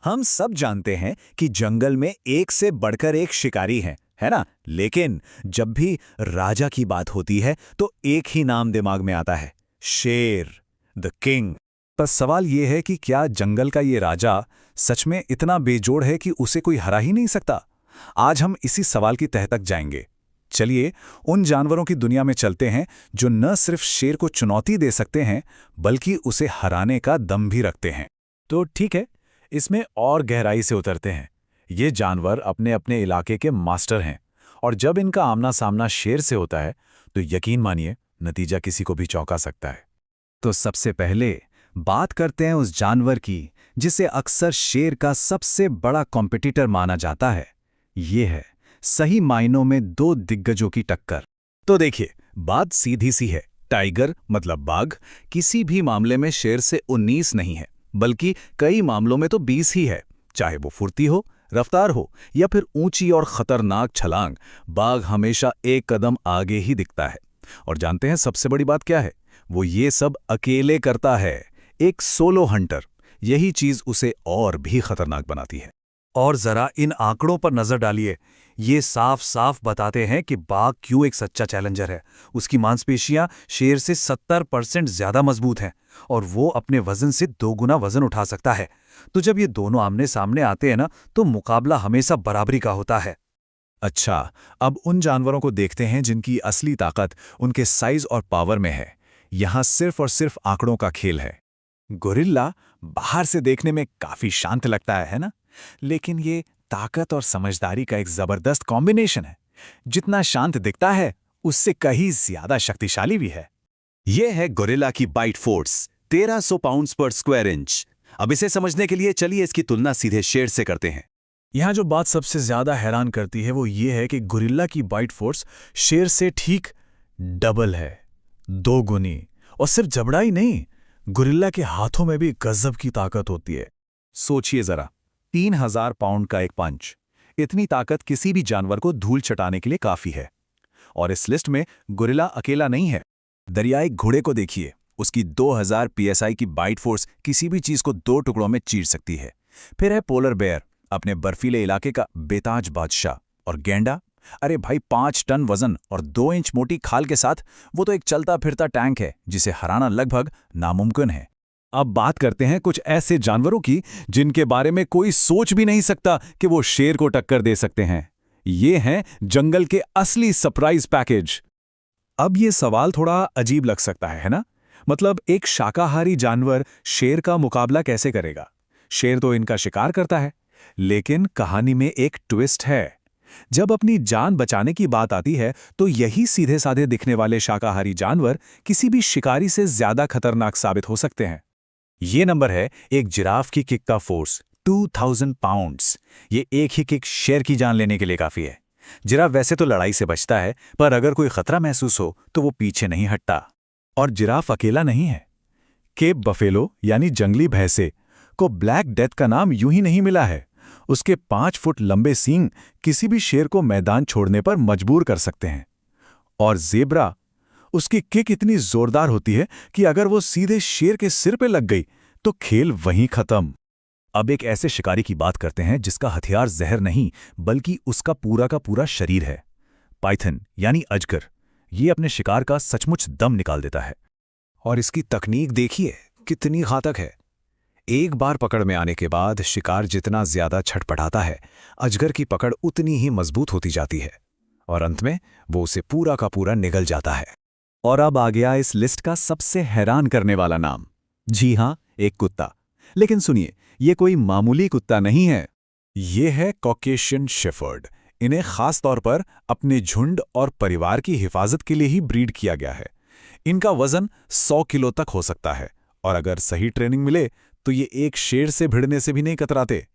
हम सब जानते हैं कि जंगल में एक से बढ़कर एक शिकारी है ना? लेकिन जब भी राजा की बात होती है तो एक ही नाम दिमाग में आता है, शेर, द किंग। पर सवाल ये है कि क्या जंगल का ये राजा सच में इतना बेजोड़ है कि उसे कोई हरा ही नहीं सकता? आज हम इसी सवाल की तह तक जाएंगे। चलिए उन जानवरों की दुनिया में चलते हैं जो न सिर्फ शेर को चुनौती दे सकते हैं बल्कि उसे हराने का दम भी रखते हैं। तो ठीक है, इसमें और गहराई से उतरते हैं। ये जानवर अपने अपने इलाके के मास्टर हैं और जब इनका आमना सामना शेर से होता है तो यकीन मानिए नतीजा किसी को भी चौंका सकता है। तो सबसे पहले बात करते हैं उस जानवर की जिसे अक्सर शेर का सबसे बड़ा कॉम्पिटिटर माना जाता है। ये है सही मायनों में दो दिग्गजों की टक्कर। तो देखिए, बात सीधी सी है। टाइगर मतलब बाघ किसी भी मामले में शेर से 19 नहीं है, बल्कि कई मामलों में तो 20 ही है। चाहे वो फुर्ती हो, रफ्तार हो या फिर ऊंची और खतरनाक छलांग, बाघ हमेशा एक कदम आगे ही दिखता है। और जानते हैं सबसे बड़ी बात क्या है? वो ये सब अकेले करता है, एक सोलो हंटर। यही चीज उसे और भी खतरनाक बनाती है। और जरा इन आंकड़ों पर नजर डालिए। ये साफ साफ बताते हैं कि बाघ क्यों एक सच्चा चैलेंजर है। उसकी मांसपेशियां शेर से 70% ज्यादा मजबूत हैं और वो अपने वजन से 2 गुना वजन उठा सकता है। तो जब ये दोनों आमने सामने आते हैं ना, तो मुकाबला हमेशा बराबरी का होता है। अच्छा, अब उन जानवरों को देखते हैं जिनकी असली ताकत उनके साइज और पावर में है। यहां सिर्फ और सिर्फ आंकड़ों का खेल है। गोरिल्ला बाहर से देखने में काफी शांत लगता है ना? लेकिन ये ताकत और समझदारी का एक जबरदस्त कॉम्बिनेशन है। जितना शांत दिखता है उससे कहीं ज्यादा शक्तिशाली भी है। यह है गोरिल्ला की बाइट फोर्स, 1300 पाउंड्स पर स्क्वायर इंच। अब इसे समझने के लिए चलिए इसकी तुलना सीधे शेर से करते हैं। यहाँ जो बात सबसे ज्यादा हैरान करती है वो ये है कि गोरिल्ला की बाइट फोर्स शेर से ठीक डबल है, 2 गुनी। और सिर्फ जबड़ा ही नहीं, गोरिल्ला के हाथों में भी गजब की ताकत होती है। सोचिए जरा, 3000 पाउंड का एक पंच, इतनी ताकत किसी भी जानवर को धूल चटाने के लिए काफी है। और इस लिस्ट में गोरिल्ला अकेला नहीं है। दरियाई घोड़े को देखिए, उसकी 2000 पीएसआई की बाइट फोर्स किसी भी चीज को 2 टुकड़ों में चीर सकती है। फिर है पोलर बेयर, अपने बर्फीले इलाके का बेताज बादशाह। और गैंडा, अरे भाई 5 टन वजन और 2 इंच मोटी खाल के साथ वो तो एक चलता फिरता टैंक है जिसे हराना लगभग नामुमकिन है। अब बात करते हैं कुछ ऐसे जानवरों की जिनके बारे में कोई सोच भी नहीं सकता कि वो शेर को टक्कर दे सकते हैं। ये हैं जंगल के असली सरप्राइज पैकेज। अब ये सवाल थोड़ा अजीब लग सकता है ना? मतलब एक शाकाहारी जानवर शेर का मुकाबला कैसे करेगा? शेर तो इनका शिकार करता है। लेकिन कहानी में एक ट्विस्ट है। जब अपनी जान बचाने की बात आती है तो यही सीधे साधे दिखने वाले शाकाहारी जानवर किसी भी शिकारी से ज्यादा खतरनाक साबित हो सकते हैं। ये नंबर है एक जिराफ की किक का फोर्स, 2000 पाउंड्स। ये एक ही किक शेर की जान लेने के लिए काफी है। जिराफ वैसे तो लड़ाई से बचता है, पर अगर कोई खतरा महसूस हो तो वो पीछे नहीं हटता। और जिराफ अकेला नहीं है। केप बफेलो यानी जंगली भैंसे को ब्लैक डेथ का नाम यूं ही नहीं मिला है। उसके 5 फुट लंबे सींग किसी भी शेर को मैदान छोड़ने पर मजबूर कर सकते हैं। और जेब्रा, उसकी किक इतनी जोरदार होती है कि अगर वो सीधे शेर के सिर पे लग गई तो खेल वहीं खत्म। अब एक ऐसे शिकारी की बात करते हैं जिसका हथियार जहर नहीं बल्कि उसका पूरा का पूरा शरीर है। पाइथन यानी अजगर, ये अपने शिकार का सचमुच दम निकाल देता है। और इसकी तकनीक देखिए कितनी घातक है। एक बार पकड़ में आने के बाद शिकार जितना ज्यादा छटपटाता है, अजगर की पकड़ उतनी ही मजबूत होती जाती है और अंत में वो उसे पूरा का पूरा निगल जाता है। और अब आ गया इस लिस्ट का सबसे हैरान करने वाला नाम। जी हां, एक कुत्ता। लेकिन सुनिए, ये कोई मामूली कुत्ता नहीं है। ये है कॉकेशियन शेफर्ड। इन्हें खास तौर पर अपने झुंड और परिवार की हिफाजत के लिए ही ब्रीड किया गया है। इनका वजन 100 किलो तक हो सकता है और अगर सही ट्रेनिंग मिले तो ये एक शेर से भिड़ने से भी नहीं कतराते।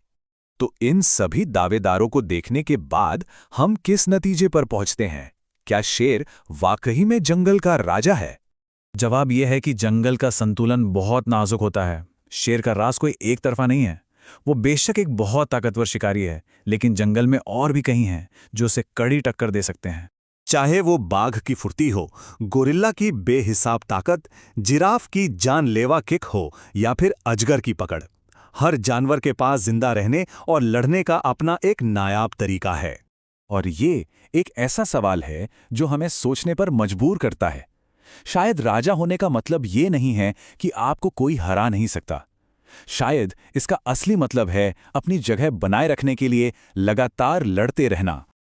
तो इन सभी दावेदारों को देखने के बाद हम किस नतीजे पर पहुंचते हैं? क्या शेर वाकई में जंगल का राजा है? जवाब यह है कि जंगल का संतुलन बहुत नाजुक होता है। शेर का राज कोई एक तरफा नहीं है। वो बेशक एक बहुत ताकतवर शिकारी है, लेकिन जंगल में और भी कहीं हैं जो उसे कड़ी टक्कर दे सकते हैं। चाहे वो बाघ की फुर्ती हो, गोरिल्ला की बेहिसाब ताकत, जिराफ की जानलेवा किक हो या फिर अजगर की पकड़, हर जानवर के पास जिंदा रहने और लड़ने का अपना एक नायाब तरीका है। और ये एक ऐसा सवाल है जो हमें सोचने पर मजबूर करता है। शायद राजा होने का मतलब ये नहीं है कि आपको कोई हरा नहीं सकता। शायद इसका असली मतलब है अपनी जगह बनाए रखने के लिए लगातार लड़ते रहना।